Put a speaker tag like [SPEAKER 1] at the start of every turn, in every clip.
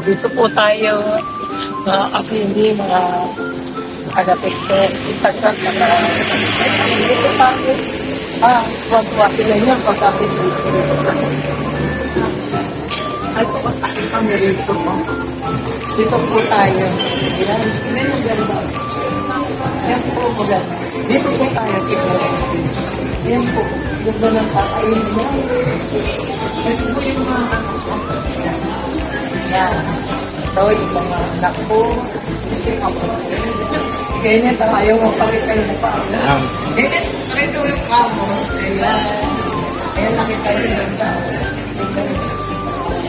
[SPEAKER 1] dito po tayo. Mga kasi mga taga-TikTok, Instagram, dito tayo. Wag-wag sila niya pagkakita. Ay, pagkakita kami rito po. Dito po tayo. Yan, yung ganda. Yan po, maganda. Dito po tayo, yan po. Ganda ng kakain niya. Ito po yung mga yan. Ito yung mga anak po. Ito yung ako. Ganyan tayo mo pakita yung mukha. Ganyan, ito yung kamo. Ayan. Ayan, nakita yung ganda.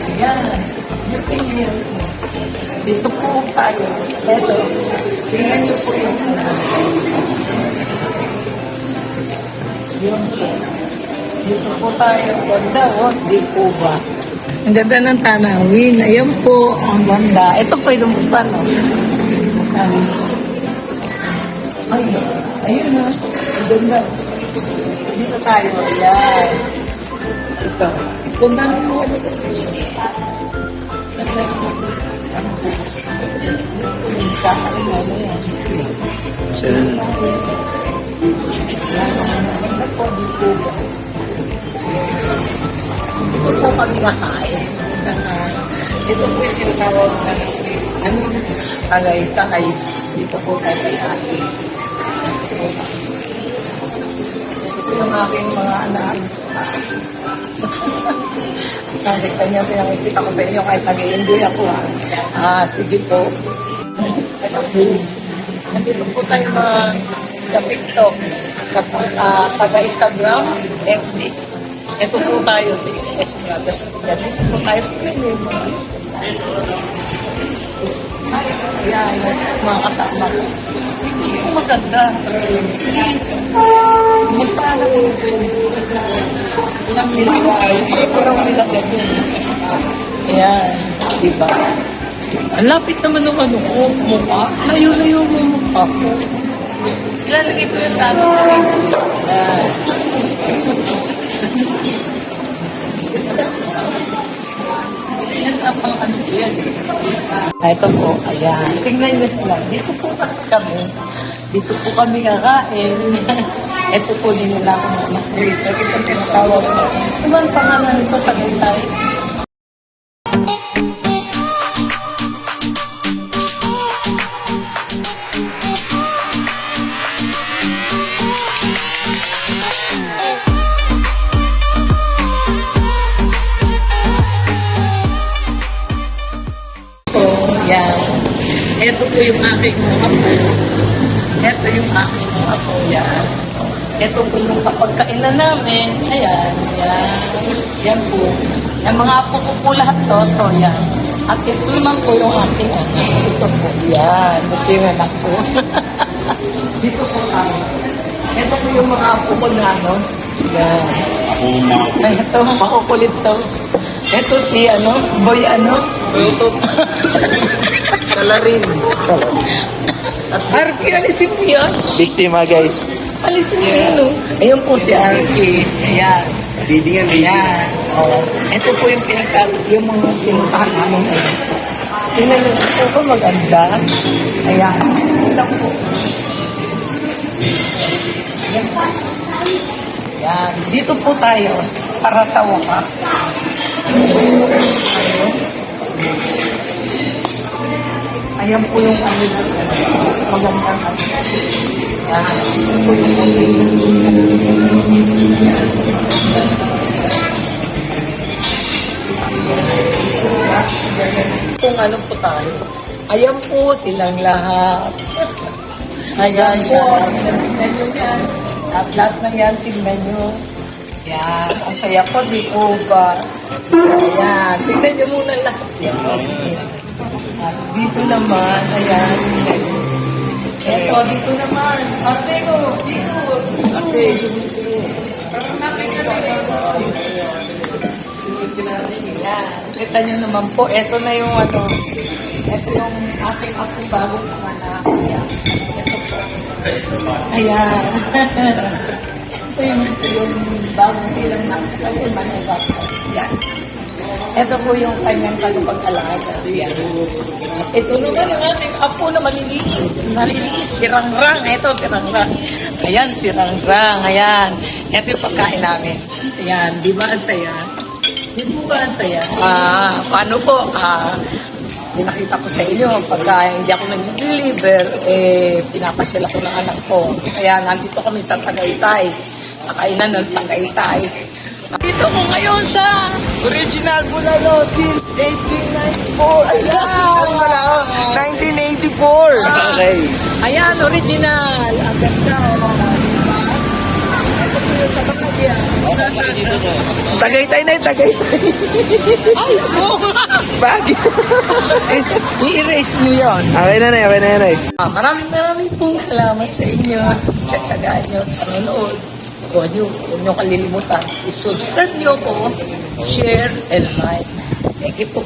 [SPEAKER 1] Ayan. Yung tingin. Dito po tayo. Ito. Tingnan niyo po yung yung po. Dito po tayo. Ganda, oh. Di po ba? Ang ganda ng tanawin. Ayan po. Ang ganda. Ito po yung busan, oh. Ayun na. Ang ganda. Dito tayo. Ayan. Ito. Ganda ng mga ito po kami nakain. Ito po yung tinatawag na tagay-tagay. Dito po tayo kay ate. Ito yung aking mga anak. Sabi kanya, pinakikita ko sa inyo kahit nag-i-enjoy ako ha. Sige po. Nandito po tayo sa TikTok, taga-Instagram, FB. Ito po tayo sa Instagram. Dito po tayo sa Ayan, mga kasama ko. Ito maganda. Magpala ko. Ilang nilagay. Gusto lang nilagay yun. Ayan. Diba? Ang lapit naman ng ano ko. Mukha. Layo-layo mo mukha ko. Ilalagay ko yung sa ano. Ayan. Ayan ang ano yan. Ito po. Ayan. Tingnan nyo sila. Dito po kami. Dito po kami kakain. Ito po din nila ako na dito. Ito tinatawag ko. Ano ang pangalan nito? Tagaytay. Yan. Ito po yung aking mga po. Ito yung aking mga po. Yan. Ito po yung kapagkainan namin. Ayan. Yan. Yan po. Yung mga apo ko po lahat to. Ito. Yan. At ito naman po yung aking anak. Ito po. Yan. Ito yung anak po. Dito po tayo. Ito po yung mga apo ko na ano. Yan. Ay, ito. Makukulit to. Ito si ano. Boy ano. YouTube. Salarin. Arki, alisin mo yan.
[SPEAKER 2] Biktima, guys.
[SPEAKER 1] Alisin mo yan, oh. Ayun po si Arki. Ayan.
[SPEAKER 2] Bidingan,
[SPEAKER 1] Ayan. Oh. Ito po yung yung mga pinuntahan namin ngayon. Tingnan niyo ito po maganda. Ayan. Ito po. Ayan. Ayan. Dito po tayo para sa wakas. Ayan po yung ano magandang ano. Yan. Ito po yung kung ano po tayo. Ayan po silang lahat. Ayan po. Tingnan nyo yan. At lahat na yan, tingnan nyo. Yan. Ang saya ko, di po ba? Ayan. Tingnan nyo muna lahat yan. At dito naman, ayan. Ito, dito naman. Ate ko, dito. Ate, dito. Ayan. Kita nyo naman po, ito na yung ano, ito yung aking akong bagong anak. Ayan. Ito po. Ayan. Ito yung bagong silang nakasal. Ayan. Ito po yung kanyang kalupag-alaga. Yan. Ito naman ang ating apo na maliliit. Maliliit, si Rangrang. Ito, si Rangrang. Ayan, si Rangrang. Ayan. Ito yung pagkain namin. Ayan, di ba ang saya? Di ba ang saya? Paano po? Pinakita ko sa inyo, pagka hindi ako nag-deliver, pinapasyal ako ng anak ko. Kaya nandito kami sa Tagaytay, sa kainan ng Tagaytay. Dito ko ngayon sa
[SPEAKER 2] Original Bulalo since 1894. Ayan! Wala ako. 1984. Okay.
[SPEAKER 1] Ayan, original. Ang ganda. Ito po yung sa Bagya.
[SPEAKER 2] Tagaytay na yun, Tagaytay.
[SPEAKER 1] Ay, oo nga.
[SPEAKER 2] Bagay.
[SPEAKER 1] I-erase mo yun.
[SPEAKER 2] Okay na, Nay. Okay na, Nay.
[SPEAKER 1] Maraming pong salamat sa inyo sa pagkakagaan nyo sa nanonood. Huwag nyo kalilimutan. I-subscribe nyo po, share, and like. Thank you po.